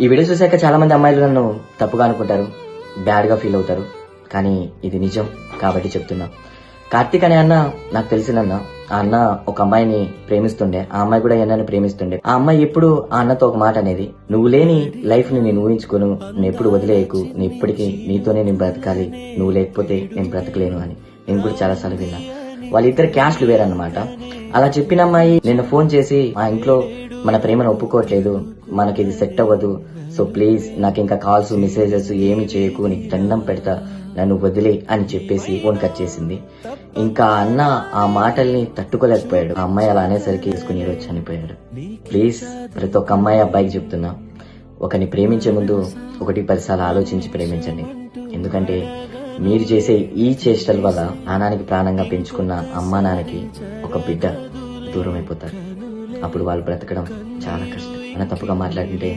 ఈ వీడియో చూసాక చాలా మంది అమ్మాయిలు నన్ను తప్పుగా అనుకుంటారు, బ్యాడ్ గా ఫీల్ అవుతారు. కానీ ఇది నిజం కాబట్టి చెప్తున్నా. కార్తీక్ అనే అన్న నాకు తెలిసినన్న. ఆ అన్న ఒక అమ్మాయిని ప్రేమిస్తుండే, ఆ అమ్మాయి కూడా అన్నని ప్రేమిస్తుండే. ఆ అమ్మాయి ఎప్పుడు ఆ అన్నతో ఒక మాట అనేది, నువ్వు లేని లైఫ్ ని నేను ఊహించుకోను, నేను ఎప్పుడు వదిలేయకు, నేను ఇప్పటికీ నీతోనే నేను బ్రతకాలి, నువ్వు లేకపోతే నేను బ్రతకలేను అని. నేను కూడా చాలా సార్లు విన్నా. వాళ్ళిద్దరు క్యాస్ట్లు వేరన్నమాట. అలా చెప్పిన అమ్మాయి నిన్న ఫోన్ చేసి, మా ఇంట్లో మన ప్రేమను ఒప్పుకోవట్లేదు, మనకి ఇది సెట్ అవ్వదు, సో ప్లీజ్ నాకు ఇంకా కాల్స్ మెసేజెస్ ఏమి చేయకు, నీకు దండం పెడతా, నన్ను వదిలే అని చెప్పేసి ఫోన్ కట్ చేసింది. ఇంకా అన్న ఆ మాటల్ని తట్టుకోలేకపోయాడు. ఆ అమ్మాయి అలా అనేసరికి తీసుకుని ఈరోజు చనిపోయాడు. ప్లీజ్ ప్రతి ఒక్క అమ్మాయి అబ్బాయికి చెప్తున్నా, ఒకరిని ప్రేమించే ముందు 1-10 సార్లు ఆలోచించి ప్రేమించండి. ఎందుకంటే మీరు చేసే ఈ చేష్టల వల్ల ప్రాణానికి ప్రాణంగా పెంచుకున్న అమ్మా నాన్నకి ఒక బిడ్డ దూరం అయిపోతారు. అప్పుడు వాళ్ళు బ్రతకడం చాలా కష్టం. అన్న తప్పుగా మాట్లాడింటే